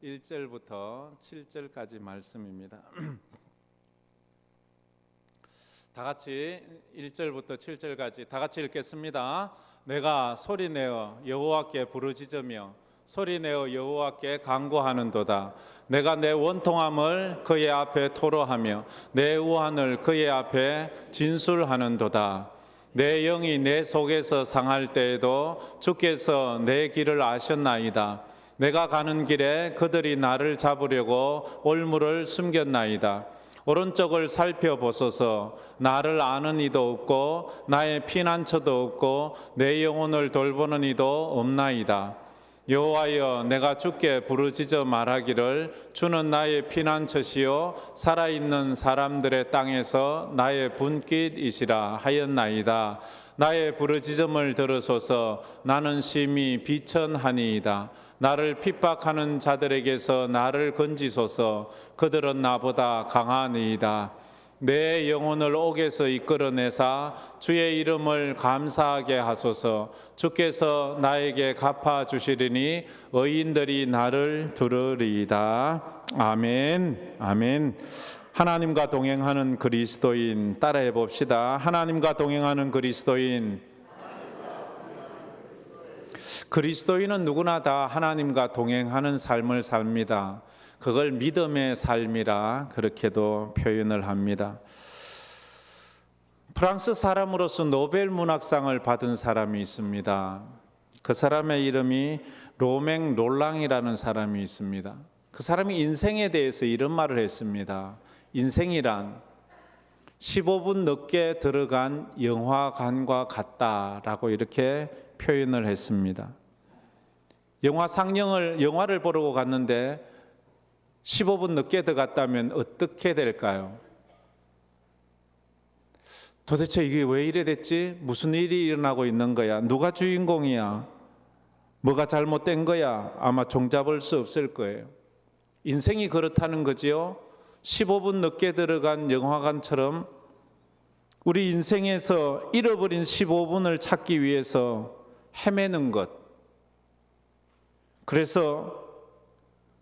1절부터 7절까지 말씀입니다. 다 같이 1절부터 7절까지 다 같이 읽겠습니다. 내가 소리내어 여호와께 부르짖으며 소리내어 여호와께 간구하는도다. 내가 내 원통함을 그의 앞에 토로하며 내 우환을 그의 앞에 진술하는도다. 내 영이 내 속에서 상할 때에도 주께서 내 길을 아셨나이다. 내가 가는 길에 그들이 나를 잡으려고 올무를 숨겼나이다. 오른쪽을 살펴보소서. 나를 아는 이도 없고 나의 피난처도 없고 내 영혼을 돌보는 이도 없나이다. 여호와여, 내가 주께 부르짖어 말하기를 주는 나의 피난처시요 살아있는 사람들의 땅에서 나의 분깃이시라 하였나이다. 나의 부르짖음을 들으소서. 나는 심히 비천하니이다. 나를 핍박하는 자들에게서 나를 건지소서. 그들은 나보다 강하니이다. 내 영혼을 옥에서 이끌어내사 주의 이름을 감사하게 하소서. 주께서 나에게 갚아주시리니 의인들이 나를 들으리이다. 아멘. 아멘. 하나님과 동행하는 그리스도인 따라해 봅시다. 하나님과 동행하는 그리스도인. 그리스도인은 누구나 다 하나님과 동행하는 삶을 삽니다. 그걸 믿음의 삶이라 그렇게도 표현을 합니다. 프랑스 사람으로서 노벨 문학상을 받은 사람이 있습니다. 그 사람의 이름이 로맹 롤랑이라는 사람이 있습니다. 그 사람이 인생에 대해서 이런 말을 했습니다. 인생이란 15분 늦게 들어간 영화관과 같다라고 이렇게 표현을 했습니다. 영화를 보러 갔는데 15분 늦게 들어갔다면 어떻게 될까요? 도대체 이게 왜 이래 됐지? 무슨 일이 일어나고 있는 거야? 누가 주인공이야? 뭐가 잘못된 거야? 아마 종잡을 수 없을 거예요. 인생이 그렇다는 거지요. 15분 늦게 들어간 영화관처럼 우리 인생에서 잃어버린 15분을 찾기 위해서 헤매는 것. 그래서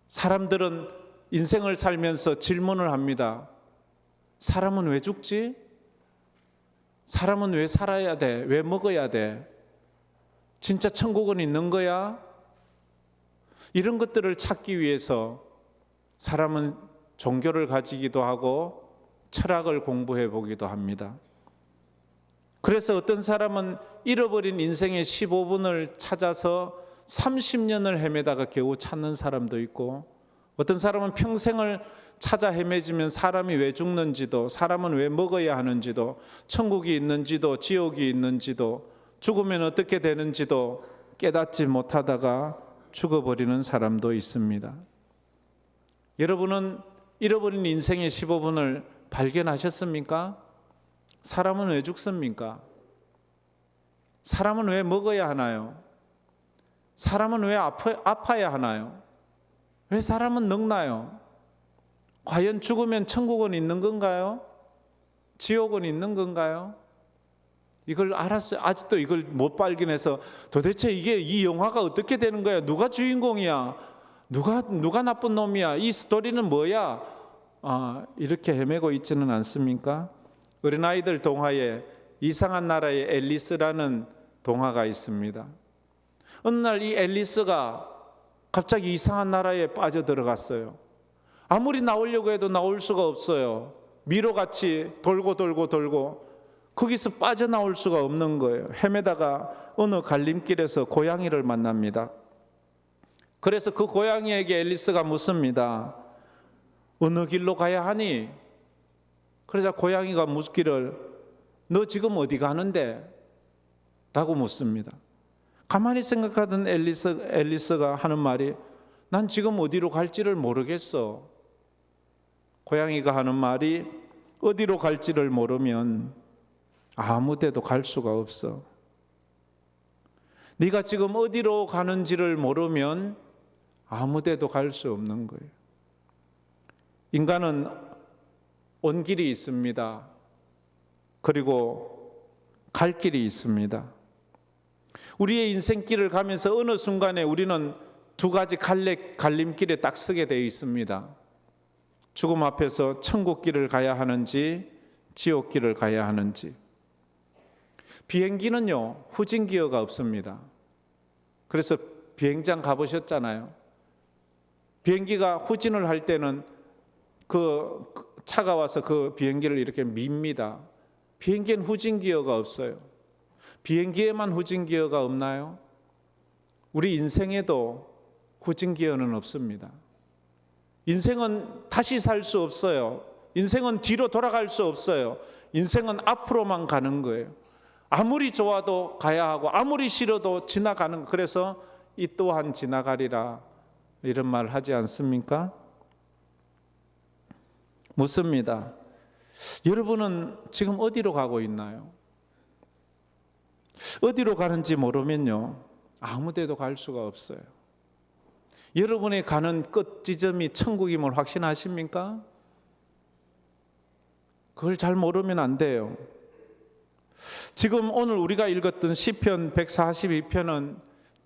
사람들은 인생을 살면서 질문을 합니다. 사람은 왜 죽지? 사람은 왜 살아야 돼? 왜 먹어야 돼? 진짜 천국은 있는 거야? 이런 것들을 찾기 위해서 사람은 종교를 가지기도 하고 철학을 공부해 보기도 합니다. 그래서 어떤 사람은 잃어버린 인생의 15분을 찾아서 30년을 헤매다가 겨우 찾는 사람도 있고, 어떤 사람은 평생을 찾아 헤매지면 사람이 왜 죽는지도, 사람은 왜 먹어야 하는지도, 천국이 있는지도 지옥이 있는지도, 죽으면 어떻게 되는지도 깨닫지 못하다가 죽어버리는 사람도 있습니다. 여러분은 잃어버린 인생의 15분을 발견하셨습니까? 사람은 왜 죽습니까? 사람은 왜 먹어야 하나요? 사람은 왜 아파야 하나요? 왜 사람은 늙나요? 과연 죽으면 천국은 있는 건가요? 지옥은 있는 건가요? 이걸 알았어요. 아직도 이걸 못 발견해서 도대체 이 영화가 어떻게 되는 거야? 누가 주인공이야? 누가 나쁜 놈이야? 이 스토리는 뭐야? 이렇게 헤매고 있지는 않습니까? 어린아이들 동화에 이상한 나라의 앨리스라는 동화가 있습니다. 어느 날 이 앨리스가 갑자기 이상한 나라에 빠져들어갔어요. 아무리 나오려고 해도 나올 수가 없어요. 미로같이 돌고 거기서 빠져나올 수가 없는 거예요. 헤매다가 어느 갈림길에서 고양이를 만납니다. 그래서 그 고양이에게 앨리스가 묻습니다. 어느 길로 가야 하니? 그러자 고양이가 묻기를 너 지금 어디 가는데? 라고 묻습니다. 가만히 생각하던 앨리스가 하는 말이 난 지금 어디로 갈지를 모르겠어. 고양이가 하는 말이 어디로 갈지를 모르면 아무 데도 갈 수가 없어. 네가 지금 어디로 가는지를 모르면 아무 데도 갈 수 없는 거예요. 인간은 온 길이 있습니다. 그리고 갈 길이 있습니다. 우리의 인생길을 가면서 어느 순간에 우리는 두 가지 갈림길에 딱 서게 되어 있습니다. 죽음 앞에서 천국 길을 가야 하는지 지옥 길을 가야 하는지. 비행기는요, 후진 기어가 없습니다. 그래서 비행장 가보셨잖아요. 비행기가 후진을 할 때는 그 차가 와서 그 비행기를 이렇게 밉니다. 비행기엔 후진 기어가 없어요. 비행기에만 후진 기어가 없나요? 우리 인생에도 후진 기어는 없습니다. 인생은 다시 살 수 없어요. 인생은 뒤로 돌아갈 수 없어요. 인생은 앞으로만 가는 거예요. 아무리 좋아도 가야 하고 아무리 싫어도 지나가는 거. 그래서 이 또한 지나가리라 이런 말 하지 않습니까? 묻습니다. 여러분은 지금 어디로 가고 있나요? 어디로 가는지 모르면요, 아무 데도 갈 수가 없어요. 여러분이 가는 끝 지점이 천국임을 확신하십니까? 그걸 잘 모르면 안 돼요. 지금 오늘 우리가 읽었던 시편 142편은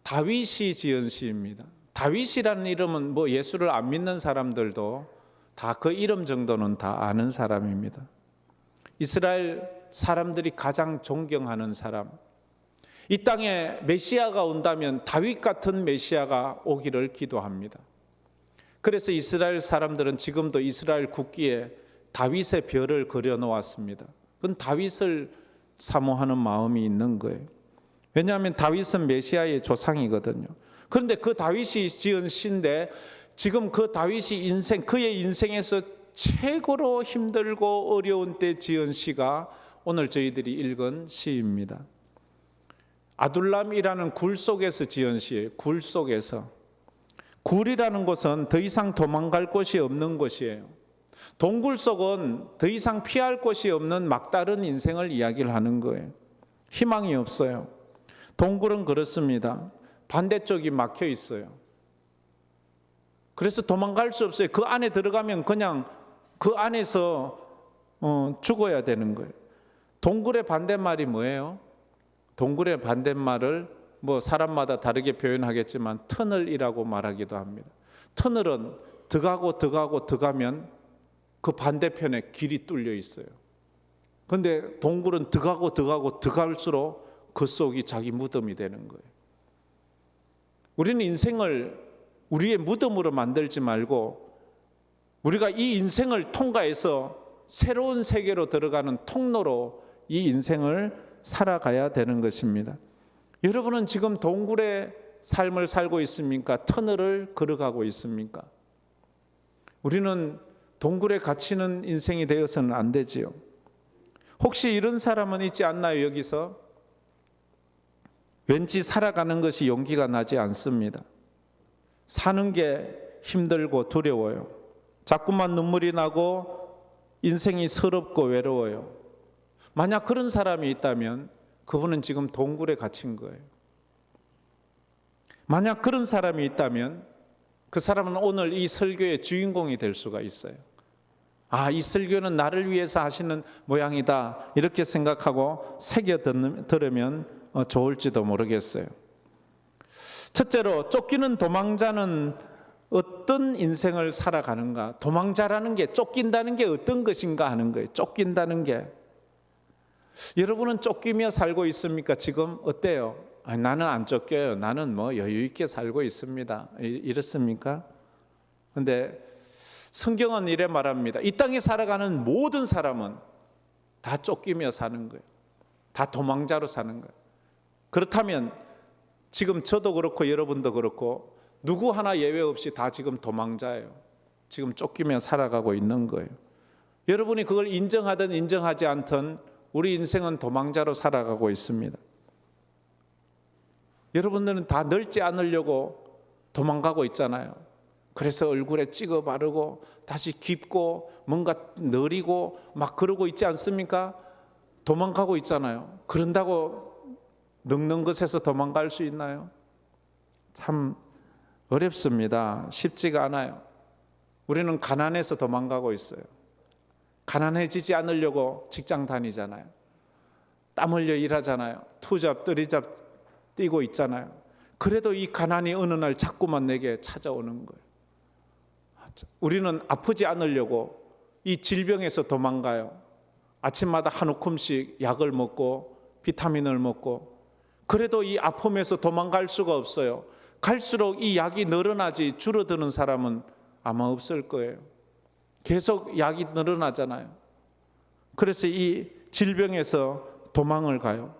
다윗이 지은 시입니다. 다윗이라는 이름은 뭐 예수를 안 믿는 사람들도 다 그 이름 정도는 다 아는 사람입니다. 이스라엘 사람들이 가장 존경하는 사람. 이 땅에 메시아가 온다면 다윗 같은 메시아가 오기를 기도합니다. 그래서 이스라엘 사람들은 지금도 이스라엘 국기에 다윗의 별을 그려놓았습니다. 그건 다윗을 사모하는 마음이 있는 거예요. 왜냐하면 다윗은 메시아의 조상이거든요. 그런데 그 다윗이 지은 시인데 지금 그 다윗이 그의 인생에서 최고로 힘들고 어려운 때 지은 시가 오늘 저희들이 읽은 시입니다. 아둘람이라는 굴 속에서 지은 시예요. 굴 속에서. 굴이라는 곳은 더 이상 도망갈 곳이 없는 곳이에요. 동굴 속은 더 이상 피할 곳이 없는 막다른 인생을 이야기를 하는 거예요. 희망이 없어요. 동굴은 그렇습니다. 반대쪽이 막혀 있어요. 그래서 도망갈 수 없어요. 그 안에 들어가면 그냥 그 안에서 죽어야 되는 거예요. 동굴의 반대말이 뭐예요? 동굴의 반대말을 뭐 사람마다 다르게 표현하겠지만 터널이라고 말하기도 합니다. 터널은 들어가면 그 반대편에 길이 뚫려 있어요. 그런데 동굴은 들어갈수록 그 속이 자기 무덤이 되는 거예요. 우리는 인생을 우리의 무덤으로 만들지 말고 우리가 이 인생을 통과해서 새로운 세계로 들어가는 통로로 이 인생을 살아가야 되는 것입니다. 여러분은 지금 동굴의 삶을 살고 있습니까? 터널을 걸어가고 있습니까? 우리는 동굴에 갇히는 인생이 되어서는 안 되지요. 혹시 이런 사람은 있지 않나요? 여기서 왠지 살아가는 것이 용기가 나지 않습니다. 사는 게 힘들고 두려워요. 자꾸만 눈물이 나고 인생이 서럽고 외로워요. 만약 그런 사람이 있다면 그분은 지금 동굴에 갇힌 거예요. 만약 그런 사람이 있다면 그 사람은 오늘 이 설교의 주인공이 될 수가 있어요. 아, 이 설교는 나를 위해서 하시는 모양이다 이렇게 생각하고 새겨 들으면 좋을지도 모르겠어요. 첫째로 쫓기는 도망자는 어떤 인생을 살아가는가? 도망자라는 게 쫓긴다는 게 어떤 것인가 하는 거예요. 쫓긴다는 게. 여러분은 쫓기며 살고 있습니까? 지금 어때요? 아니, 나는 안 쫓겨요. 나는 뭐 여유 있게 살고 있습니다. 이렇습니까? 그런데 성경은 이래 말합니다. 이 땅에 살아가는 모든 사람은 다 쫓기며 사는 거예요. 다 도망자로 사는 거예요. 그렇다면 지금 저도 그렇고 여러분도 그렇고 누구 하나 예외 없이 다 지금 도망자예요. 지금 쫓기며 살아가고 있는 거예요. 여러분이 그걸 인정하든 인정하지 않든 우리 인생은 도망자로 살아가고 있습니다. 여러분들은 다 늙지 않으려고 도망가고 있잖아요. 그래서 얼굴에 찍어 바르고 다시 깊고 뭔가 느리고 막 그러고 있지 않습니까? 도망가고 있잖아요. 그런다고 늙는 것에서 도망갈 수 있나요? 참 어렵습니다. 쉽지가 않아요. 우리는 가난해서 도망가고 있어요. 가난해지지 않으려고 직장 다니잖아요. 땀 흘려 일하잖아요. 투잡, 뜨리잡 뛰고 있잖아요. 그래도 이 가난이 어느 날 자꾸만 내게 찾아오는 거예요. 우리는 아프지 않으려고 이 질병에서 도망가요. 아침마다 한 움큼씩 약을 먹고 비타민을 먹고, 그래도 이 아픔에서 도망갈 수가 없어요. 갈수록 이 약이 늘어나지 줄어드는 사람은 아마 없을 거예요. 계속 약이 늘어나잖아요. 그래서 이 질병에서 도망을 가요.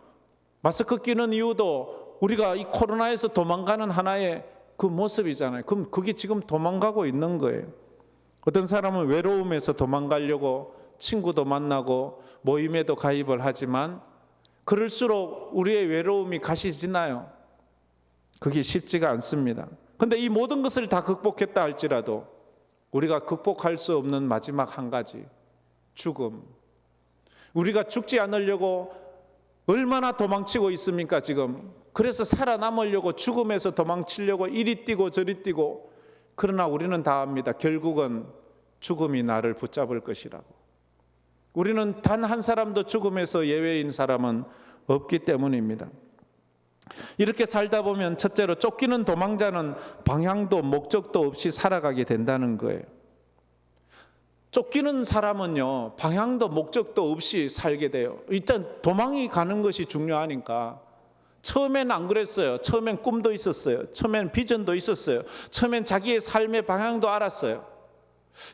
마스크 끼는 이유도 우리가 이 코로나에서 도망가는 하나의 그 모습이잖아요. 그럼 그게 지금 도망가고 있는 거예요. 어떤 사람은 외로움에서 도망가려고 친구도 만나고 모임에도 가입을 하지만 그럴수록 우리의 외로움이 가시지나요? 그게 쉽지가 않습니다. 그런데 이 모든 것을 다 극복했다 할지라도 우리가 극복할 수 없는 마지막 한 가지, 죽음. 우리가 죽지 않으려고 얼마나 도망치고 있습니까 지금? 그래서 살아남으려고 죽음에서 도망치려고 이리 뛰고 저리 뛰고, 그러나 우리는 다 압니다. 결국은 죽음이 나를 붙잡을 것이라고. 우리는 단 한 사람도 죽음에서 예외인 사람은 없기 때문입니다. 이렇게 살다 보면 첫째로 쫓기는 도망자는 방향도 목적도 없이 살아가게 된다는 거예요. 쫓기는 사람은요, 방향도 목적도 없이 살게 돼요. 일단 도망이 가는 것이 중요하니까. 처음엔 안 그랬어요. 처음엔 꿈도 있었어요. 처음엔 비전도 있었어요. 처음엔 자기의 삶의 방향도 알았어요.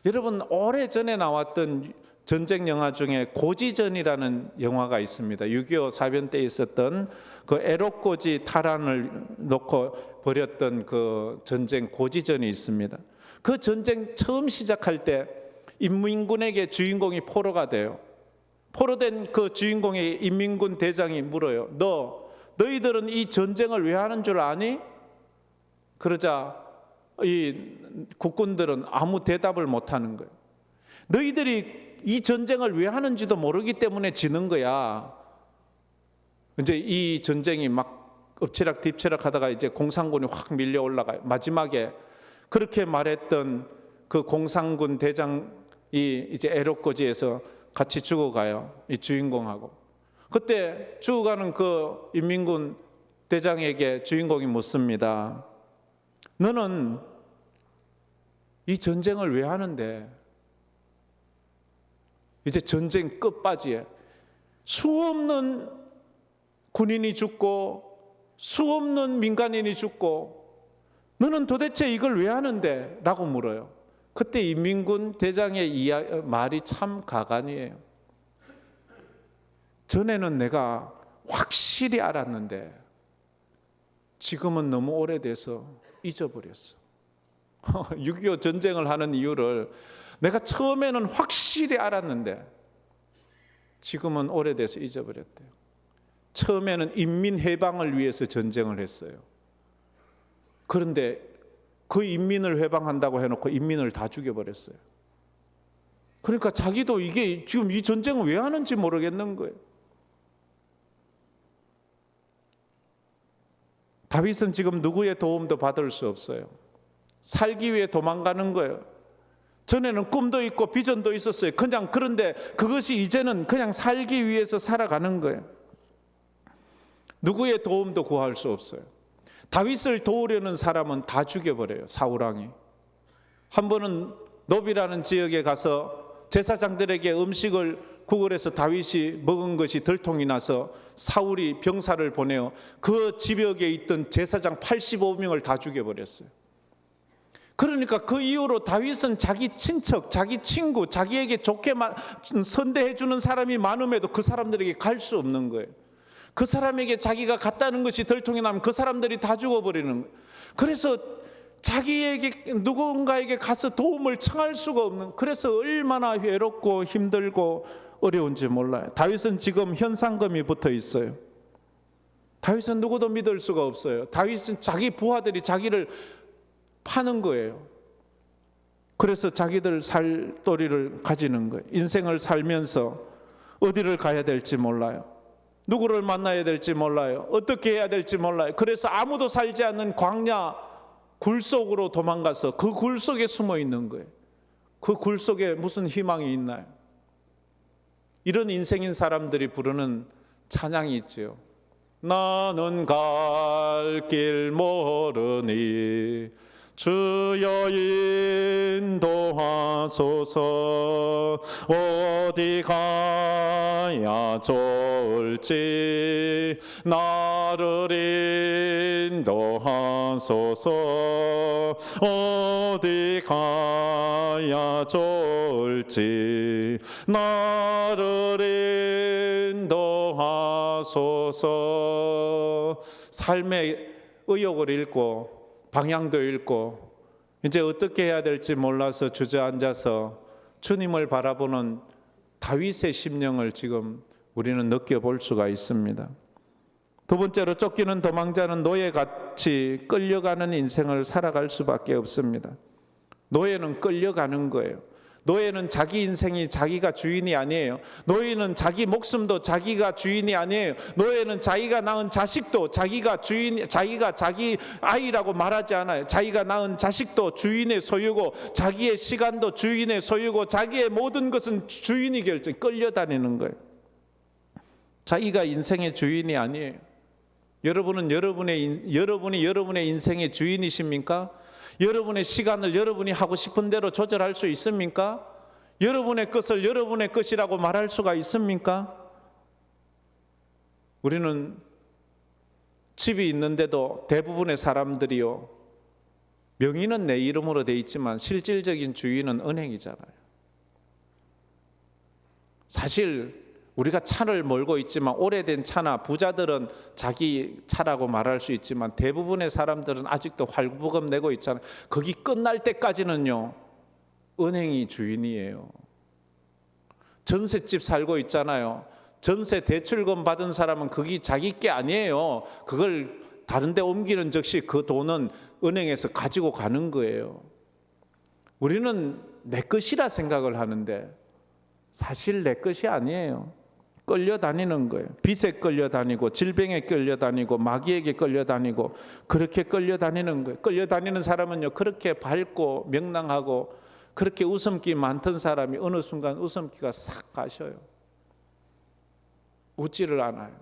여러분, 오래전에 나왔던 전쟁 영화 중에 고지전이라는 영화가 있습니다. 6.25 사변 때 있었던 그 에록고지 탈환을 놓고 벌였던 그 전쟁 고지전이 있습니다. 그 전쟁 처음 시작할 때 인민군에게 주인공이 포로가 돼요. 포로된 그 주인공의 인민군 대장이 물어요. 너희들은 이 전쟁을 왜 하는 줄 아니? 그러자 이 국군들은 아무 대답을 못 하는 거예요. 너희들이 이 전쟁을 왜 하는지도 모르기 때문에 지는 거야. 이제 이 전쟁이 막 엎치락 뒤치락 하다가 이제 공산군이 확 밀려 올라가요. 마지막에 그렇게 말했던 그 공산군 대장이 이제 에록고지에서 같이 죽어가요. 이 주인공하고. 그때 죽어가는 그 인민군 대장에게 주인공이 묻습니다. 너는 이 전쟁을 왜 하는데? 이제 전쟁 끝바지에 수없는 군인이 죽고 수없는 민간인이 죽고 너는 도대체 이걸 왜 하는데? 라고 물어요. 그때 인민군 대장의 말이 참 가관이에요. 전에는 내가 확실히 알았는데 지금은 너무 오래돼서 잊어버렸어. 6.25 전쟁을 하는 이유를 내가 처음에는 확실히 알았는데 지금은 오래돼서 잊어버렸대요. 처음에는 인민해방을 위해서 전쟁을 했어요. 그런데 그 인민을 해방한다고 해놓고 인민을 다 죽여버렸어요. 그러니까 자기도 이게 지금 이 전쟁을 왜 하는지 모르겠는 거예요. 다윗은 지금 누구의 도움도 받을 수 없어요. 살기 위해 도망가는 거예요. 전에는 꿈도 있고 비전도 있었어요. 그냥 그런데 그것이 이제는 그냥 살기 위해서 살아가는 거예요. 누구의 도움도 구할 수 없어요. 다윗을 도우려는 사람은 다 죽여버려요. 사울왕이. 한 번은 노비라는 지역에 가서 제사장들에게 음식을 구걸해서 다윗이 먹은 것이 들통이 나서 사울이 병사를 보내어 그 지역에 있던 제사장 85명을 다 죽여버렸어요. 그러니까 그 이후로 다윗은 자기 친척, 자기 친구, 자기에게 좋게 선대해 주는 사람이 많음에도 그 사람들에게 갈 수 없는 거예요. 그 사람에게 자기가 갔다는 것이 들통이 나면 그 사람들이 다 죽어버리는 거예요. 그래서 자기에게 누군가에게 가서 도움을 청할 수가 없는, 그래서 얼마나 외롭고 힘들고 어려운지 몰라요. 다윗은 지금 현상금이 붙어 있어요. 다윗은 누구도 믿을 수가 없어요. 다윗은 자기 부하들이 자기를 파는 거예요. 그래서 자기들 살도리를 가지는 거예요. 인생을 살면서 어디를 가야 될지 몰라요. 누구를 만나야 될지 몰라요. 어떻게 해야 될지 몰라요. 그래서 아무도 살지 않는 광야 굴 속으로 도망가서 그 굴 속에 숨어 있는 거예요. 그 굴 속에 무슨 희망이 있나요? 이런 인생인 사람들이 부르는 찬양이 있지요. 나는 갈 길 모르니 주여 인도하소서. 어디 가야 좋을지 나를 인도하소서. 어디 가야 좋을지 나를 인도하소서. 삶의 의욕을 잃고 방향도 잃고 이제 어떻게 해야 될지 몰라서 주저앉아서 주님을 바라보는 다윗의 심령을 지금 우리는 느껴볼 수가 있습니다. 두 번째로, 쫓기는 도망자는 노예같이 끌려가는 인생을 살아갈 수밖에 없습니다. 노예는 끌려가는 거예요. 노예는 자기 인생이 자기가 주인이 아니에요. 노예는 자기 목숨도 자기가 주인이 아니에요. 노예는 자기가 낳은 자식도 자기가 자기 아이라고 말하지 않아요. 자기가 낳은 자식도 주인의 소유고, 자기의 시간도 주인의 소유고, 자기의 모든 것은 주인이 끌려다니는 거예요. 자기가 인생의 주인이 아니에요. 여러분이 여러분의 인생의 주인이십니까? 여러분의 시간을 여러분이 하고 싶은 대로 조절할 수 있습니까? 여러분의 것을 여러분의 것이라고 말할 수가 있습니까? 우리는 집이 있는데도 대부분의 사람들이요, 명의는 내 이름으로 돼 있지만 실질적인 주인은 은행이잖아요. 사실 우리가 차를 몰고 있지만, 오래된 차나 부자들은 자기 차라고 말할 수 있지만 대부분의 사람들은 아직도 활부금 내고 있잖아요. 거기 끝날 때까지는요, 은행이 주인이에요. 전셋집 살고 있잖아요. 전세 대출금 받은 사람은 거기 자기 게 아니에요. 그걸 다른 데 옮기는 즉시 그 돈은 은행에서 가지고 가는 거예요. 우리는 내 것이라 생각을 하는데 사실 내 것이 아니에요. 끌려다니는 거예요. 빚에 끌려다니고, 질병에 끌려다니고, 마귀에게 끌려다니고, 그렇게 끌려다니는 거예요. 끌려다니는 사람은요, 그렇게 밝고 명랑하고 그렇게 웃음기 많던 사람이 어느 순간 웃음기가 싹 가셔요. 웃지를 않아요.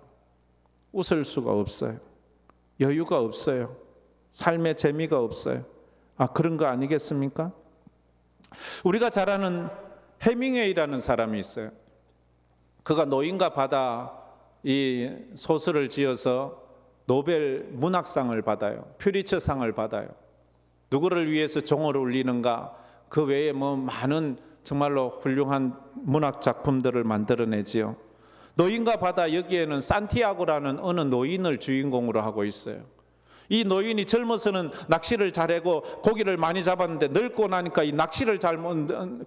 웃을 수가 없어요. 여유가 없어요. 삶의 재미가 없어요. 그런 거 아니겠습니까? 우리가 잘 아는 해밍웨이라는 사람이 있어요. 그가 노인과 바다 이 소설을 지어서 노벨 문학상을 받아요. 퓰리처상을 받아요. 누구를 위해서 종을 울리는가, 그 외에 많은 정말로 훌륭한 문학 작품들을 만들어내지요. 노인과 바다, 여기에는 산티아고라는 어느 노인을 주인공으로 하고 있어요. 이 노인이 젊어서는 낚시를 잘하고 고기를 많이 잡았는데 늙고 나니까 이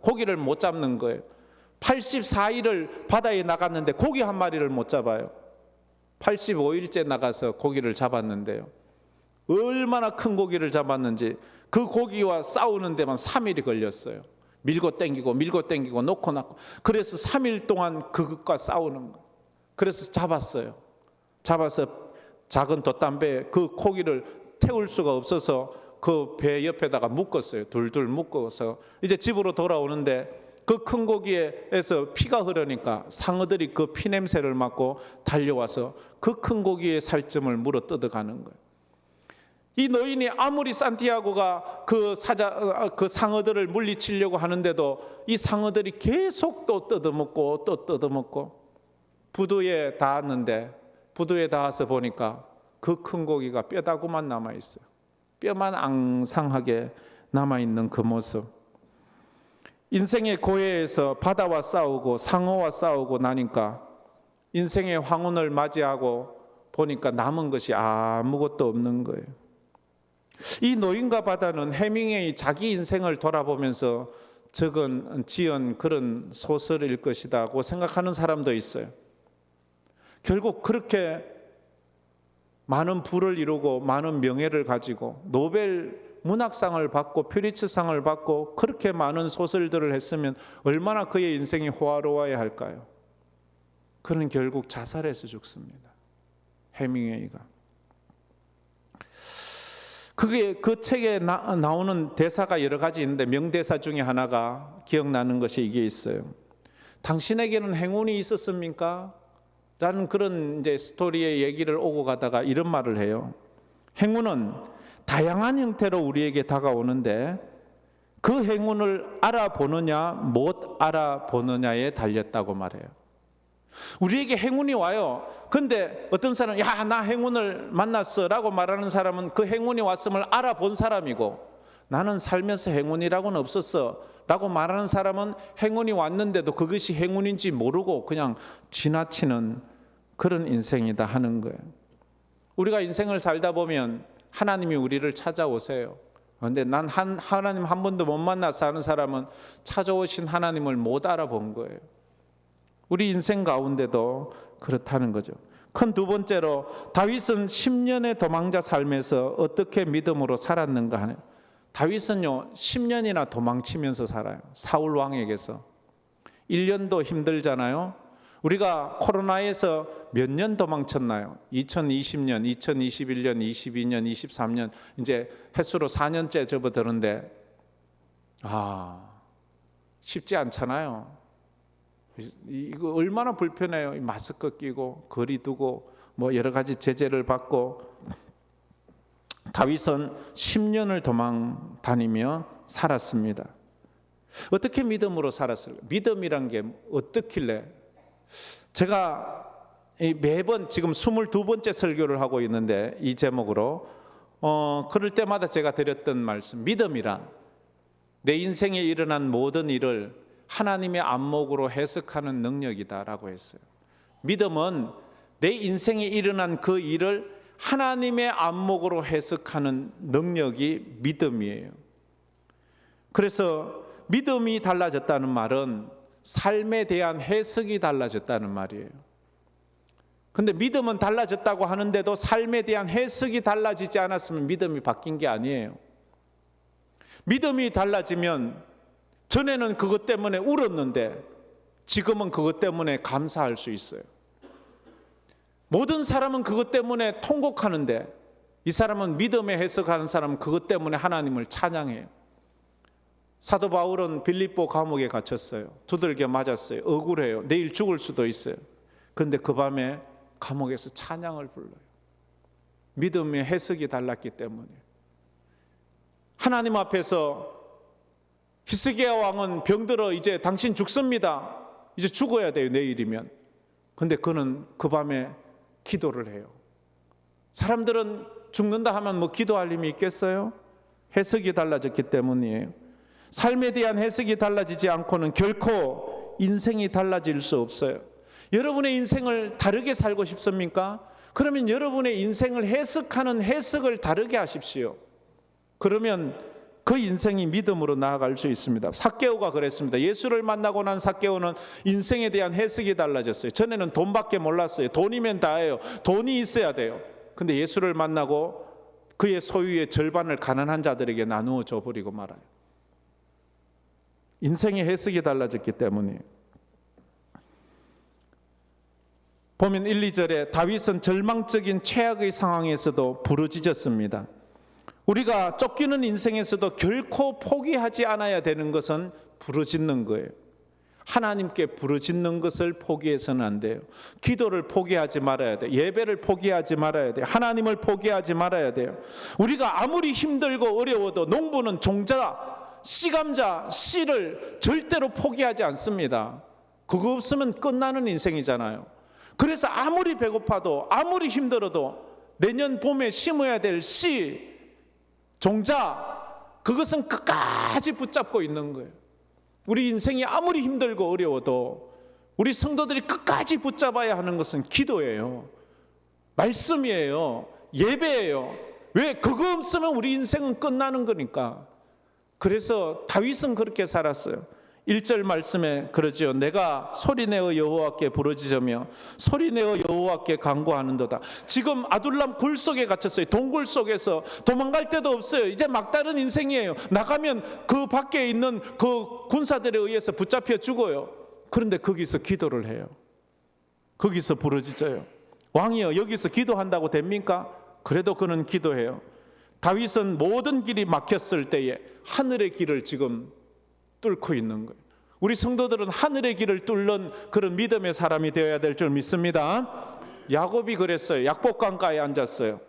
고기를 못 잡는 거예요. 84일을 바다에 나갔는데 고기 한 마리를 못 잡아요. 85일째 나가서 고기를 잡았는데요, 얼마나 큰 고기를 잡았는지 그 고기와 싸우는 데만 3일이 걸렸어요. 밀고 땡기고 놓고 놨고. 그래서 3일 동안 그것과 싸우는 거예요. 그래서 잡았어요. 잡아서 작은 돛담배에 그 고기를 태울 수가 없어서 그 배 옆에다가 묶었어요. 둘둘 묶어서 이제 집으로 돌아오는데 그 큰 고기에서 피가 흐르니까 상어들이 그 피 냄새를 맡고 달려와서 그 큰 고기의 살점을 물어 뜯어가는 거예요. 이 노인이 아무리 산티아고가 그 상어들을 물리치려고 하는데도 이 상어들이 계속 또 뜯어먹고 부두에 닿았는데, 부두에 닿아서 보니까 그 큰 고기가 뼈다구만 남아있어요. 뼈만 앙상하게 남아있는 그 모습. 인생의 고해에서 바다와 싸우고 상어와 싸우고 나니까 인생의 황혼을 맞이하고 보니까 남은 것이 아무것도 없는 거예요. 이 노인과 바다는 해밍웨이 자기 인생을 돌아보면서 지은 그런 소설일 것이라고 생각하는 사람도 있어요. 결국 그렇게 많은 부를 이루고 많은 명예를 가지고 노벨 문학상을 받고 퓰리처상을 받고 그렇게 많은 소설들을 했으면 얼마나 그의 인생이 호화로워야 할까요? 그는 결국 자살해서 죽습니다. 해밍웨이가. 그 책에 나오는 대사가 여러 가지 있는데 명대사 중에 하나가 기억나는 것이 이게 있어요. 당신에게는 행운이 있었습니까? 라는 그런 이제 스토리의 얘기를 오고 가다가 이런 말을 해요. 행운은 다양한 형태로 우리에게 다가오는데 그 행운을 알아보느냐 못 알아보느냐에 달렸다고 말해요. 우리에게 행운이 와요. 근데 어떤 사람은 야, 나 행운을 만났어 라고 말하는 사람은 그 행운이 왔음을 알아본 사람이고, 나는 살면서 행운이라고는 없었어 라고 말하는 사람은 행운이 왔는데도 그것이 행운인지 모르고 그냥 지나치는 그런 인생이다 하는 거예요. 우리가 인생을 살다 보면 하나님이 우리를 찾아오세요. 그런데 난 하나님 한 번도 못 만나서 하는 사람은 찾아오신 하나님을 못 알아본 거예요. 우리 인생 가운데도 그렇다는 거죠. 큰 두 번째로 다윗은 10년의 도망자 삶에서 어떻게 믿음으로 살았는가 하네요. 다윗은요 10년이나 도망치면서 살아요. 사울 왕에게서. 1년도 힘들잖아요. 우리가 코로나에서 몇 년 도망쳤나요? 2020년, 2021년, 22년, 23년 이제 횟수로 4년째 접어드는데 쉽지 않잖아요. 이거 얼마나 불편해요. 마스크 끼고 거리 두고 뭐 여러 가지 제재를 받고. 다윗은 10년을 도망 다니며 살았습니다. 어떻게 믿음으로 살았을까? 믿음이란 게 어떻길래? 제가 매번 지금 22번째 설교를 하고 있는데 이 제목으로 그럴 때마다 제가 드렸던 말씀, 믿음이란 내 인생에 일어난 모든 일을 하나님의 안목으로 해석하는 능력이다라고 했어요. 믿음은 내 인생에 일어난 그 일을 하나님의 안목으로 해석하는 능력이 믿음이에요. 그래서 믿음이 달라졌다는 말은 삶에 대한 해석이 달라졌다는 말이에요. 근데 믿음은 달라졌다고 하는데도 삶에 대한 해석이 달라지지 않았으면 믿음이 바뀐 게 아니에요. 믿음이 달라지면 전에는 그것 때문에 울었는데 지금은 그것 때문에 감사할 수 있어요. 모든 사람은 그것 때문에 통곡하는데 이 사람은 믿음의 해석하는 사람은 그것 때문에 하나님을 찬양해요. 사도 바울은 빌립보 감옥에 갇혔어요. 두들겨 맞았어요. 억울해요. 내일 죽을 수도 있어요. 그런데 그 밤에 감옥에서 찬양을 불러요. 믿음의 해석이 달랐기 때문에. 하나님 앞에서 히스기야 왕은 병들어 이제 당신 죽습니다. 이제 죽어야 돼요. 내일이면. 그런데 그는 그 밤에 기도를 해요. 사람들은 죽는다 하면 뭐 기도할 힘이 있겠어요? 해석이 달라졌기 때문이에요. 삶에 대한 해석이 달라지지 않고는 결코 인생이 달라질 수 없어요. 여러분의 인생을 다르게 살고 싶습니까? 그러면 여러분의 인생을 해석하는 해석을 다르게 하십시오. 그러면 그 인생이 믿음으로 나아갈 수 있습니다. 삭개오가 그랬습니다. 예수를 만나고 난 삭개오는 인생에 대한 해석이 달라졌어요. 전에는 돈밖에 몰랐어요. 돈이면 다예요. 돈이 있어야 돼요. 근데 예수를 만나고 그의 소유의 절반을 가난한 자들에게 나누어 줘버리고 말아요. 인생의 해석이 달라졌기 때문이에요. 보면 1, 2절에 다윗은 절망적인 최악의 상황에서도 부르짖었습니다. 우리가 쫓기는 인생에서도 결코 포기하지 않아야 되는 것은 부르짖는 거예요. 하나님께 부르짖는 것을 포기해서는 안 돼요. 기도를 포기하지 말아야 돼요. 예배를 포기하지 말아야 돼요. 하나님을 포기하지 말아야 돼요. 우리가 아무리 힘들고 어려워도 농부는 종자, 씨감자, 씨를 절대로 포기하지 않습니다. 그거 없으면 끝나는 인생이잖아요. 그래서 아무리 배고파도 아무리 힘들어도 내년 봄에 심어야 될 씨, 종자, 그것은 끝까지 붙잡고 있는 거예요. 우리 인생이 아무리 힘들고 어려워도 우리 성도들이 끝까지 붙잡아야 하는 것은 기도예요. 말씀이에요. 예배예요. 왜? 그거 없으면 우리 인생은 끝나는 거니까. 그래서 다윗은 그렇게 살았어요. 1절 말씀에 그러지요. 내가 소리내어 여호와께 부르짖으며 소리내어 여호와께 간구하는도다. 지금 아둘람 굴 속에 갇혔어요. 동굴 속에서 도망갈 데도 없어요. 이제 막다른 인생이에요. 나가면 그 밖에 있는 그 군사들에 의해서 붙잡혀 죽어요. 그런데 거기서 기도를 해요. 거기서 부르짖어요. 왕이여, 여기서 기도한다고 됩니까? 그래도 그는 기도해요. 다윗은 모든 길이 막혔을 때에 하늘의 길을 지금 뚫고 있는 거예요. 우리 성도들은 하늘의 길을 뚫는 그런 믿음의 사람이 되어야 될 줄 믿습니다. 야곱이 그랬어요. 약복강가에 앉았어요.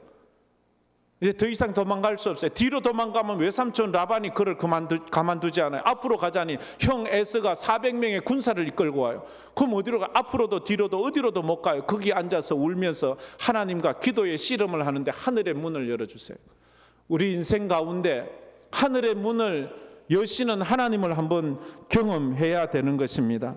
이제 더 이상 도망갈 수 없어요. 뒤로 도망가면 외삼촌 라반이 그를 가만두지 않아요. 앞으로 가자니 형 에스가 400명의 군사를 이끌고 와요. 그럼 어디로 가? 앞으로도 뒤로도 어디로도 못 가요. 거기 앉아서 울면서 하나님과 기도의 씨름을 하는데 하늘의 문을 열어주세요. 우리 인생 가운데 하늘의 문을 여시는 하나님을 한번 경험해야 되는 것입니다.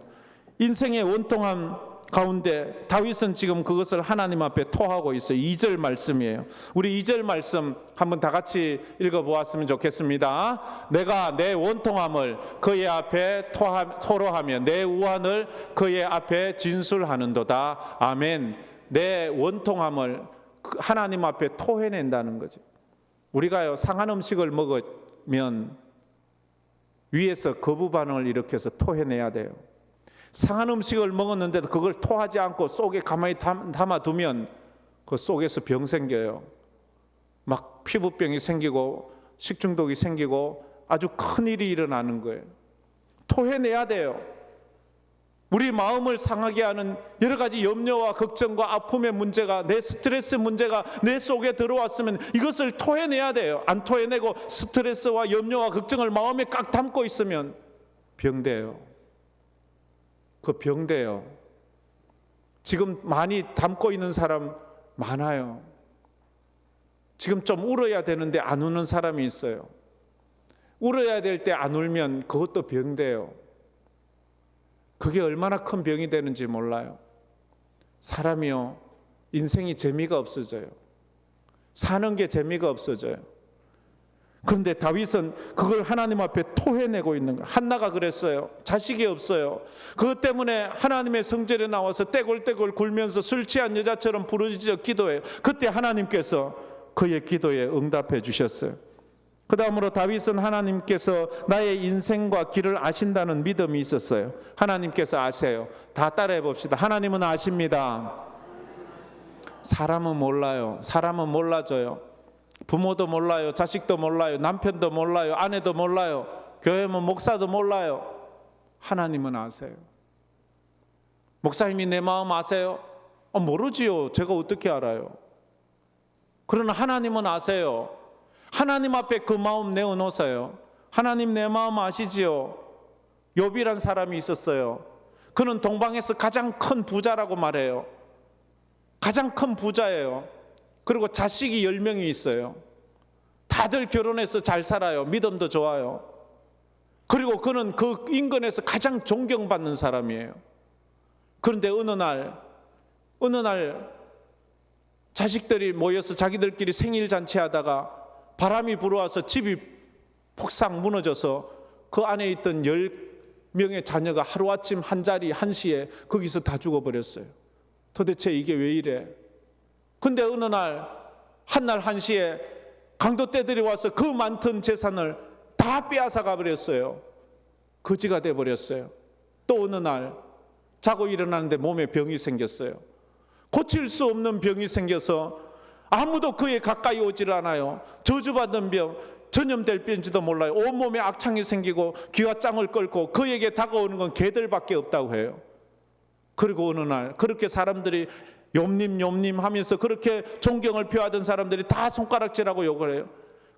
인생의 원통함 가운데 다윗은 지금 그것을 하나님 앞에 토하고 있어요. 2절 말씀이에요. 우리 2절 말씀 한번 다 같이 읽어보았으면 좋겠습니다. 내가 내 원통함을 그의 앞에 토로하며 내 우환을 그의 앞에 진술하는도다. 아멘. 내 원통함을 하나님 앞에 토해낸다는 거죠. 우리가요, 상한 음식을 먹으면 위에서 거부 반응을 일으켜서 토해내야 돼요. 상한 음식을 먹었는데도 그걸 토하지 않고 속에 가만히 담아두면 그 속에서 병 생겨요. 막 피부병이 생기고 식중독이 생기고 아주 큰일이 일어나는 거예요. 토해내야 돼요. 우리 마음을 상하게 하는 여러 가지 염려와 걱정과 아픔의 문제가, 내 스트레스 문제가 내 속에 들어왔으면 이것을 토해내야 돼요. 안 토해내고 스트레스와 염려와 걱정을 마음에 꽉 담고 있으면 병돼요. 그 병돼요. 지금 많이 담고 있는 사람 많아요. 지금 좀 울어야 되는데 안 우는 사람이 있어요. 울어야 될 때 안 울면 그것도 병돼요. 그게 얼마나 큰 병이 되는지 몰라요. 사람이요, 인생이 재미가 없어져요. 사는 게 재미가 없어져요. 그런데 다윗은 그걸 하나님 앞에 토해내고 있는 거예요. 한나가 그랬어요. 자식이 없어요. 그것 때문에 하나님의 성전에 나와서 떼굴떼굴 굴면서 술 취한 여자처럼 부르짖어 기도해요. 그때 하나님께서 그의 기도에 응답해 주셨어요. 그 다음으로 다윗은 하나님께서 나의 인생과 길을 아신다는 믿음이 있었어요. 하나님께서 아세요. 다 따라해 봅시다. 하나님은 아십니다. 사람은 몰라요. 사람은 몰라져요. 부모도 몰라요. 자식도 몰라요. 남편도 몰라요. 아내도 몰라요. 교회면 목사도 몰라요. 하나님은 아세요. 목사님이 내 마음 아세요? 모르지요. 제가 어떻게 알아요? 그러나 하나님은 아세요. 하나님 앞에 그 마음 내어놓으세요. 하나님 내 마음 아시지요? 욥이란 사람이 있었어요. 그는 동방에서 가장 큰 부자라고 말해요. 가장 큰 부자예요. 그리고 자식이 10명이 있어요. 다들 결혼해서 잘 살아요. 믿음도 좋아요. 그리고 그는 그 인근에서 가장 존경받는 사람이에요. 그런데 어느 날 자식들이 모여서 자기들끼리 생일 잔치하다가 바람이 불어와서 집이 폭삭 무너져서 그 안에 있던 10명의 자녀가 하루아침 한 자리 한시에 거기서 다 죽어버렸어요. 도대체 이게 왜 이래? 근데 어느 날 한날 한시에 강도떼들이 와서 그 많던 재산을 다 빼앗아 가버렸어요. 거지가 돼버렸어요. 또 어느 날 자고 일어나는데 몸에 병이 생겼어요. 고칠 수 없는 병이 생겨서 아무도 그에 가까이 오질 않아요. 저주받은 병, 전염될 병인지도 몰라요. 온몸에 악창이 생기고 귀와 짱을 끓고 그에게 다가오는 건 개들밖에 없다고 해요. 그리고 어느 날 그렇게 사람들이 욥님 하면서 그렇게 존경을 표하던 사람들이 다 손가락질하고 욕을 해요.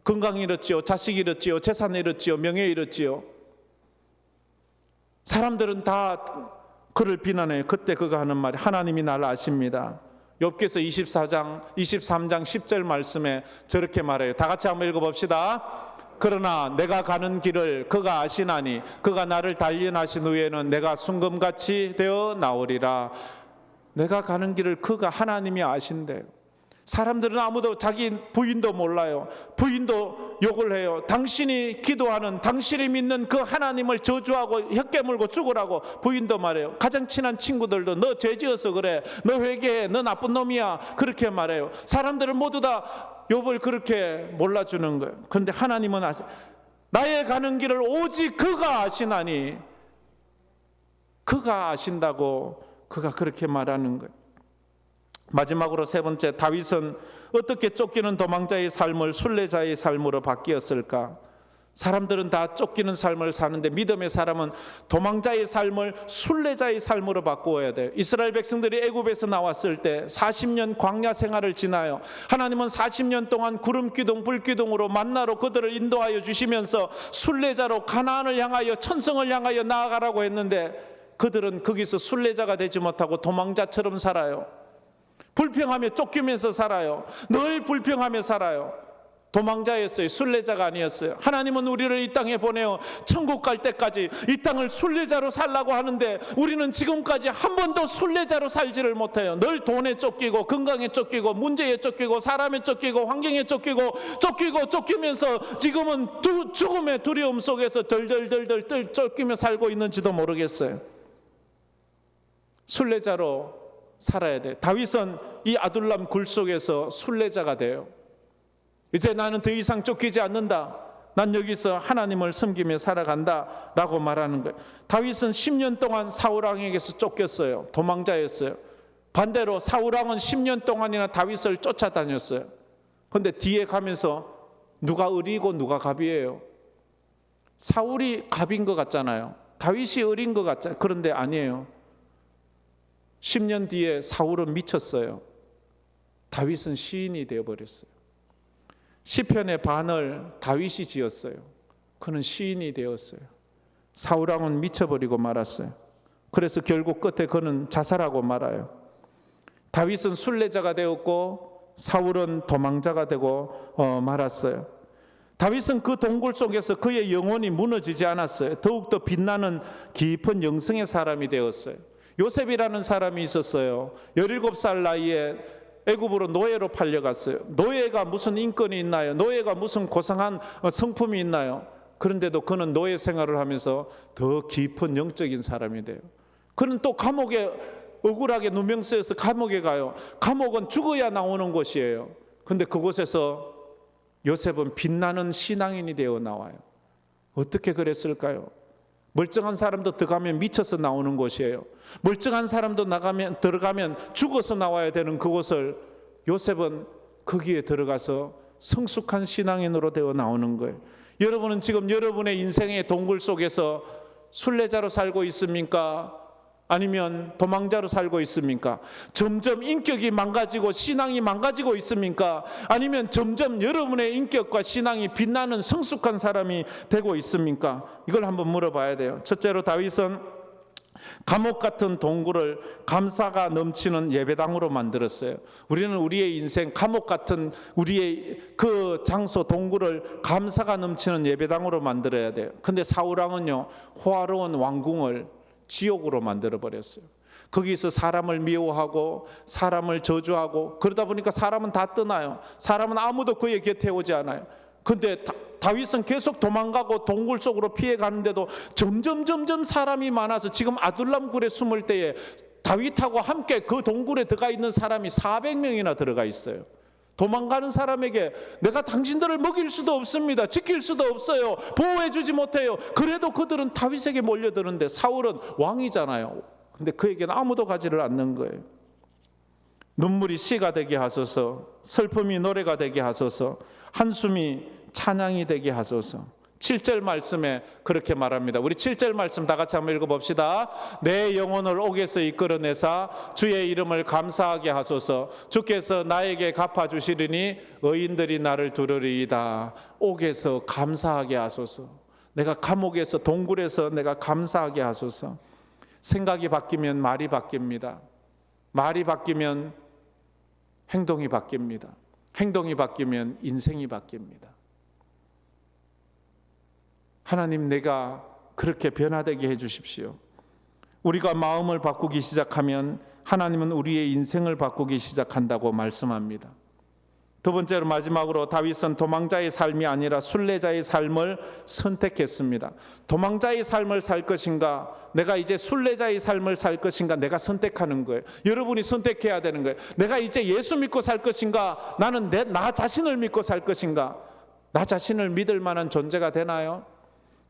건강 잃었지요, 자식 잃었지요, 재산 잃었지요, 명예 잃었지요. 사람들은 다 그를 비난해요. 그때 그가 하는 말이 하나님이 나를 아십니다. 욥기서 23장 10절 말씀에 저렇게 말해요. 다 같이 한번 읽어봅시다. 그러나 내가 가는 길을 그가 아시나니 그가 나를 단련하신 후에는 내가 순금같이 되어 나오리라. 내가 가는 길을 그가 하나님이 아신대요. 사람들은 아무도 자기 부인도 몰라요. 부인도 욕을 해요. 당신이 기도하는, 당신이 믿는 그 하나님을 저주하고 혀 깨물고 죽으라고 부인도 말해요. 가장 친한 친구들도 너 죄지어서 그래, 너 회개해, 너 나쁜 놈이야, 그렇게 말해요. 사람들은 모두 다 욥을 그렇게 몰라주는 거예요. 그런데 하나님은 아세요. 나의 가는 길을 오직 그가 아시나니, 그가 아신다고 그가 그렇게 말하는 거예요. 마지막으로 세 번째, 다윗은 어떻게 쫓기는 도망자의 삶을 순례자의 삶으로 바뀌었을까? 사람들은 다 쫓기는 삶을 사는데 믿음의 사람은 도망자의 삶을 순례자의 삶으로 바꾸어야 돼요. 이스라엘 백성들이 애굽에서 나왔을 때 40년 광야 생활을 지나요. 하나님은 40년 동안 구름기둥 불기둥으로 만나로 그들을 인도하여 주시면서 순례자로 가나안을 향하여 천성을 향하여 나아가라고 했는데 그들은 거기서 순례자가 되지 못하고 도망자처럼 살아요. 불평하며 쫓기면서 살아요. 늘 불평하며 살아요. 도망자였어요. 순례자가 아니었어요. 하나님은 우리를 이 땅에 보내어 천국 갈 때까지 이 땅을 순례자로 살라고 하는데 우리는 지금까지 한 번도 순례자로 살지를 못해요. 늘 돈에 쫓기고 건강에 쫓기고 문제에 쫓기고 사람에 쫓기고 환경에 쫓기면서 지금은 죽음의 두려움 속에서 덜덜덜덜 쫓기며 살고 있는지도 모르겠어요. 순례자로 살아야 돼. 다윗은 이 아둘람 굴 속에서 순례자가 돼요. 이제 나는 더 이상 쫓기지 않는다. 난 여기서 하나님을 섬기며 살아간다 라고 말하는 거예요. 다윗은 10년 동안 사울왕에게서 쫓겼어요. 도망자였어요. 반대로 사울왕은 10년 동안이나 다윗을 쫓아다녔어요. 그런데 뒤에 가면서 누가 을이고 누가 갑이에요? 사울이 갑인 것 같잖아요. 다윗이 을인 것 같잖아요. 그런데 아니에요. 10년 뒤에 사울은 미쳤어요. 다윗은 시인이 되어버렸어요. 시편의 반을 다윗이 지었어요. 그는 시인이 되었어요. 사울왕은 미쳐버리고 말았어요. 그래서 결국 끝에 그는 자살하고 말아요. 다윗은 순례자가 되었고 사울은 도망자가 되고 말았어요. 다윗은 그 동굴 속에서 그의 영혼이 무너지지 않았어요. 더욱더 빛나는 깊은 영성의 사람이 되었어요. 요셉이라는 사람이 있었어요. 17살 나이에 애굽으로 노예로 팔려갔어요. 노예가 무슨 인권이 있나요? 노예가 무슨 고상한 성품이 있나요? 그런데도 그는 노예 생활을 하면서 더 깊은 영적인 사람이 돼요. 그는 또 감옥에 억울하게 누명 쓰여서 감옥에 가요. 감옥은 죽어야 나오는 곳이에요. 그런데 그곳에서 요셉은 빛나는 신앙인이 되어 나와요. 어떻게 그랬을까요? 멀쩡한 사람도 들어가면 미쳐서 나오는 곳이에요. 멀쩡한 사람도 들어가면 죽어서 나와야 되는 그곳을 요셉은 거기에 들어가서 성숙한 신앙인으로 되어 나오는 거예요. 여러분은 지금 여러분의 인생의 동굴 속에서 순례자로 살고 있습니까? 아니면 도망자로 살고 있습니까? 점점 인격이 망가지고 신앙이 망가지고 있습니까? 아니면 점점 여러분의 인격과 신앙이 빛나는 성숙한 사람이 되고 있습니까? 이걸 한번 물어봐야 돼요. 첫째로 다윗은 감옥 같은 동굴을 감사가 넘치는 예배당으로 만들었어요. 우리는 우리의 인생 감옥 같은 우리의 그 장소 동굴을 감사가 넘치는 예배당으로 만들어야 돼요. 근데 사울왕은요, 호화로운 왕궁을 지옥으로 만들어버렸어요. 거기서 사람을 미워하고 사람을 저주하고 그러다 보니까 사람은 다 떠나요. 사람은 아무도 그의 곁에 오지 않아요. 근데 다윗은 계속 도망가고 동굴 속으로 피해가는데도 점점 사람이 많아서 지금 아둘람 굴에 숨을 때에 다윗하고 함께 그 동굴에 들어가 있는 사람이 400명이나 들어가 있어요. 도망가는 사람에게 내가 당신들을 먹일 수도 없습니다. 지킬 수도 없어요. 보호해 주지 못해요. 그래도 그들은 다윗에게 몰려드는데 사울은 왕이잖아요. 근데 그에게는 아무도 가지를 않는 거예요. 눈물이 시가 되게 하소서, 슬픔이 노래가 되게 하소서, 한숨이 찬양이 되게 하소서. 7절 말씀에 그렇게 말합니다. 우리 7절 말씀 다 같이 한번 읽어봅시다. 내 영혼을 옥에서 이끌어내사 주의 이름을 감사하게 하소서. 주께서 나에게 갚아주시리니 의인들이 나를 두르리이다. 옥에서 감사하게 하소서. 내가 감옥에서 동굴에서 내가 감사하게 하소서. 생각이 바뀌면 말이 바뀝니다. 말이 바뀌면 행동이 바뀝니다. 행동이 바뀌면 인생이 바뀝니다. 하나님, 내가 그렇게 변화되게 해주십시오. 우리가 마음을 바꾸기 시작하면 하나님은 우리의 인생을 바꾸기 시작한다고 말씀합니다. 두 번째로 마지막으로 다윗은 도망자의 삶이 아니라 순례자의 삶을 선택했습니다. 도망자의 삶을 살 것인가, 내가 이제 순례자의 삶을 살 것인가, 내가 선택하는 거예요. 여러분이 선택해야 되는 거예요. 내가 이제 예수 믿고 살 것인가, 나는 나 자신을 믿고 살 것인가. 나 자신을 믿을 만한 존재가 되나요?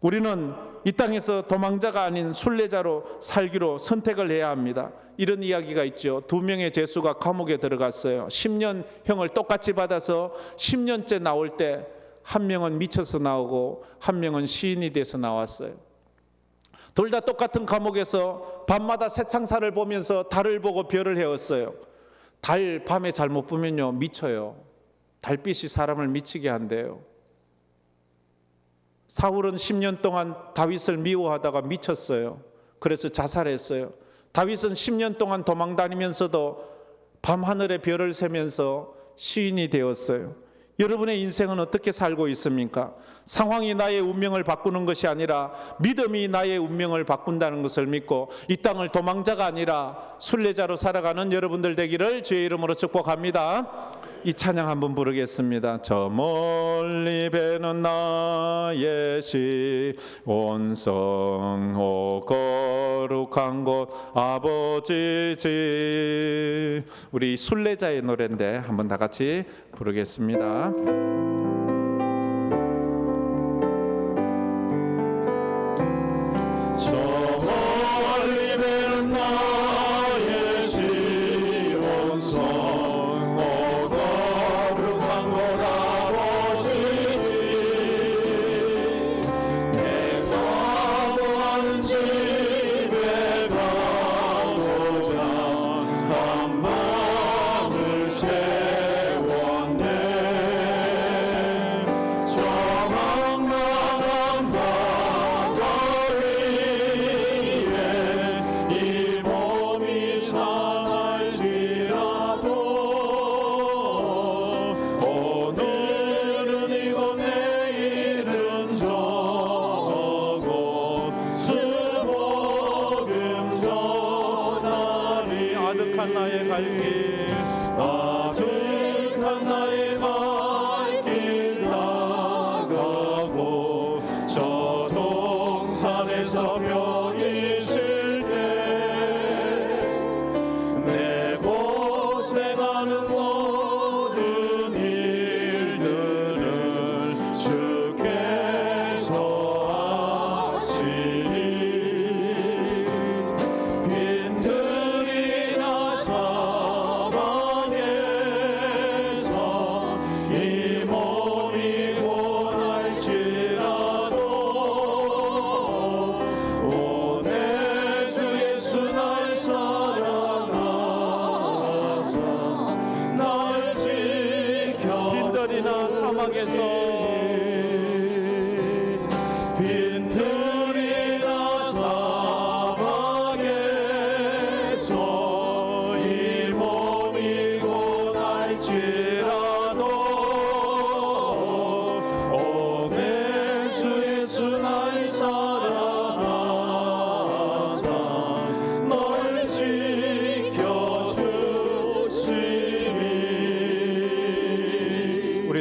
우리는 이 땅에서 도망자가 아닌 순례자로 살기로 선택을 해야 합니다. 이런 이야기가 있죠. 2명의 죄수가 감옥에 들어갔어요. 10년 형을 똑같이 받아서 10년째 나올 때 한 명은 미쳐서 나오고 한 명은 시인이 돼서 나왔어요. 둘 다 똑같은 감옥에서 밤마다 새창살을 보면서 달을 보고 별을 헤었어요. 달 밤에 잘못 보면요 미쳐요. 달빛이 사람을 미치게 한대요. 사울은 10년 동안 다윗을 미워하다가 미쳤어요. 그래서 자살했어요. 다윗은 10년 동안 도망 다니면서도 밤하늘의 별을 세면서 시인이 되었어요. 여러분의 인생은 어떻게 살고 있습니까? 상황이 나의 운명을 바꾸는 것이 아니라 믿음이 나의 운명을 바꾼다는 것을 믿고 이 땅을 도망자가 아니라 순례자로 살아가는 여러분들 되기를 주의 이름으로 축복합니다. 이 찬양 한번 부르겠습니다. 저 멀리 배는 나의 시 온성 오 거룩한 곳 아버지 집. 우리 순례자의 노래인데 한번 다 같이 부르겠습니다.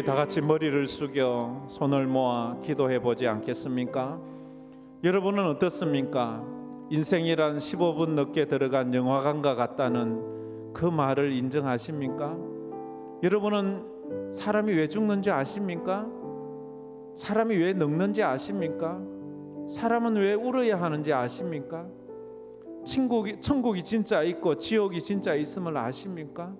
다 같이 머리를 숙여 손을 모아 기도해 보지 않겠습니까? 여러분은 어떻습니까? 인생이란 15분 늦게 들어간 영화관과 같다는 그 말을 인정하십니까? 여러분은 사람이 왜 죽는지 아십니까? 사람이 왜 늙는지 아십니까? 사람은 왜 울어야 하는지 아십니까? 천국이 진짜 있고 지옥이 진짜 있음을 아십니까?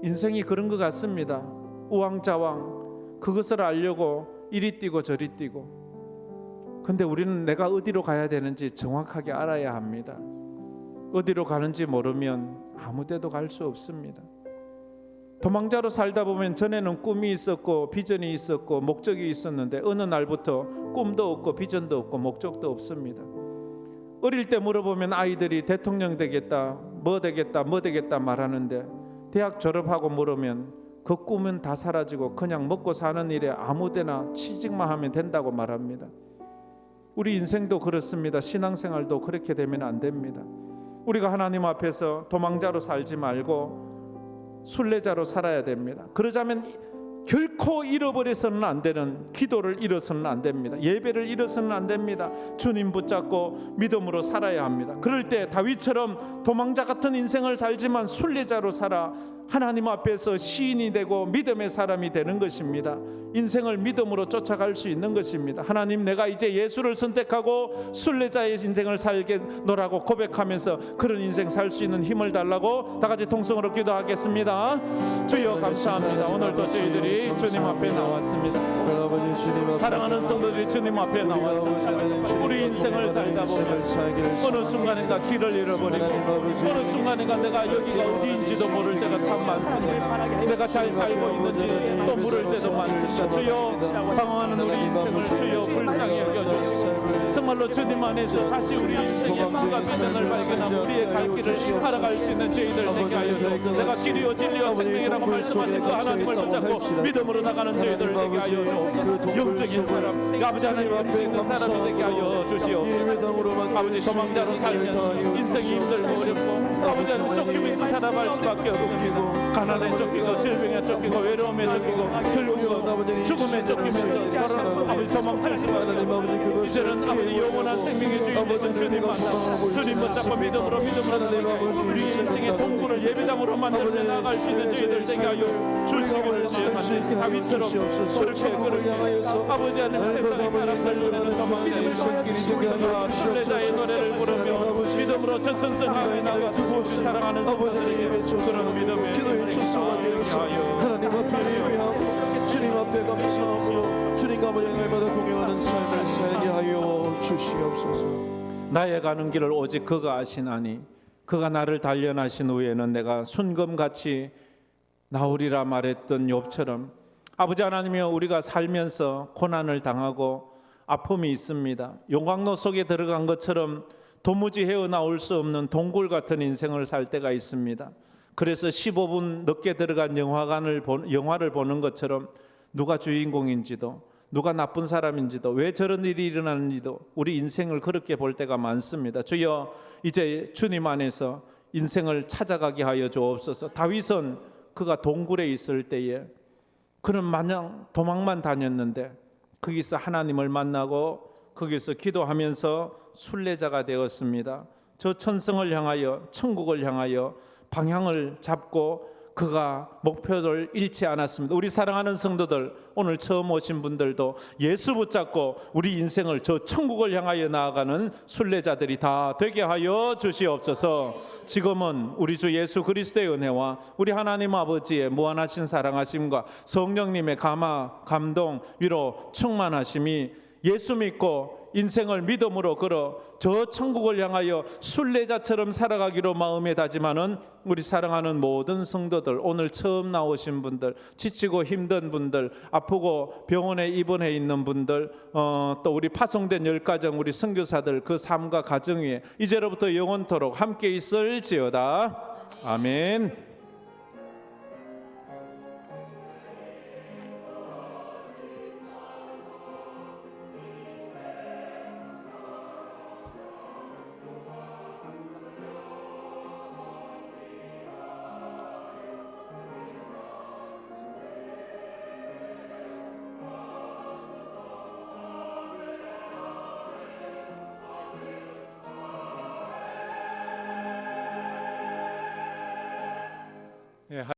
인생이 그런 것 같습니다. 우왕좌왕 그것을 알려고 이리 뛰고 저리 뛰고. 근데 우리는 내가 어디로 가야 되는지 정확하게 알아야 합니다. 어디로 가는지 모르면 아무 데도 갈 수 없습니다. 도망자로 살다 보면 전에는 꿈이 있었고 비전이 있었고 목적이 있었는데 어느 날부터 꿈도 없고 비전도 없고 목적도 없습니다. 어릴 때 물어보면 아이들이 대통령 되겠다 뭐 되겠다 말하는데 대학 졸업하고 물으면 그 꿈은 다 사라지고 그냥 먹고 사는 일에 아무데나 취직만 하면 된다고 말합니다. 우리 인생도 그렇습니다. 신앙생활도 그렇게 되면 안 됩니다. 우리가 하나님 앞에서 도망자로 살지 말고 순례자로 살아야 됩니다. 그러자면 결코 잃어버려서는 안 되는 기도를 잃어서는 안 됩니다. 예배를 잃어서는 안 됩니다. 주님 붙잡고 믿음으로 살아야 합니다. 그럴 때 다윗처럼 도망자 같은 인생을 살지만 순례자로 살아 하나님 앞에서 시인이 되고 믿음의 사람이 되는 것입니다. 인생을 믿음으로 쫓아갈 수 있는 것입니다. 하나님, 내가 이제 예수를 선택하고 순례자의 인생을 살겠노라고 고백하면서 그런 인생 살 수 있는 힘을 달라고 다 같이 통성으로 기도하겠습니다. 주여 감사합니다. 오늘도 저희들이 주님 앞에 나왔습니다. 사랑하는 성도들이 주님 앞에 나왔습니다. 우리 인생을 살다 보면 어느 순간인가 길을 잃어버리고 어느 순간인가 내가 여기가 어디인지도 모를 때가 참 많습니다. 내가 잘 살고 있는지 또 물을 때도 많습니다. 주여, 당황하는 우리 인생을 주여 불쌍히 여겨주시고 정말로 주님 안에서 다시 우리 인생의 꿈과 비전을 발견하고 우리의 갈 길을 살아갈 수 있는 저희들 되게 하여 주옵소서. 내가 길이요 진리요 생명이라고 말씀하신 그 하나님을 붙잡고 믿음으로 나가는 저희들 되게 하여 주옵소서. 영적인 사람, 아버지 하나님 앞에 있는 사람이 되게 하여 주시옵소서. 아버지 도망자로 살면서 인생이 힘들고 어렵고 아버지 하나님 쫓기면서 살아갈 수밖에 없습니다. 가난에 쫓기고 질병에 쫓기고 외로움에 쫓기고 결국은 죽음에 쫓기면서 아버지 도망칠 수밖에 없습니다. 이제는 아버지 영원한 생명의 주인 되신 주님 만나고 주님 붙잡고 믿음으로 우리 인생의 동굴을 예배당으로 만들어 나갈 수 있는 저희들 되게 하여 주시기를 주옵소서. 다윗처럼 그렇게 아버지 하나님 세상의 사람들 노래는 믿음을 도와주시고 순례자의 노래를 부르며 믿음으로 전천성하게 나가고 사랑하는 성도들에게 그런 믿음의 기도의 축소하여 하나님 앞에 예배하고 주님 앞에 감사함으로 주님과 여행을마다 동행하는 삶을 살게 하여 주시옵소서. 나의 가는 길을 오직 그가 아시나니 그가 나를 단련하신 후에는 내가 순금같이 나오리라 말했던 욥처럼 아버지 하나님이여, 우리가 살면서 고난을 당하고 아픔이 있습니다. 용광로 속에 들어간 것처럼 도무지 헤어나올 수 없는 동굴 같은 인생을 살 때가 있습니다. 그래서 15분 늦게 들어간 영화를 보는 것처럼 누가 주인공인지도 누가 나쁜 사람인지도 왜 저런 일이 일어나는지도 우리 인생을 그렇게 볼 때가 많습니다. 주여, 이제 주님 안에서 인생을 찾아가게 하여 주옵소서. 다윗은 그가 동굴에 있을 때에 그는 마냥 도망만 다녔는데 거기서 하나님을 만나고 거기서 기도하면서 순례자가 되었습니다. 저 천성을 향하여 천국을 향하여 방향을 잡고 그가 목표를 잃지 않았습니다. 우리 사랑하는 성도들, 오늘 처음 오신 분들도 예수 붙잡고 우리 인생을 저 천국을 향하여 나아가는 순례자들이 다 되게 하여 주시옵소서. 지금은 우리 주 예수 그리스도의 은혜와 우리 하나님 아버지의 무한하신 사랑하심과 성령님의 감동, 위로, 충만하심이 예수 믿고 인생을 믿음으로 걸어 저 천국을 향하여 순례자처럼 살아가기로 마음에 다짐하는 우리 사랑하는 모든 성도들, 오늘 처음 나오신 분들, 지치고 힘든 분들, 아프고 병원에 입원해 있는 분들, 또 우리 파송된 10가정 우리 선교사들 그 삶과 가정 위에 이제로부터 영원토록 함께 있을지어다. 아멘.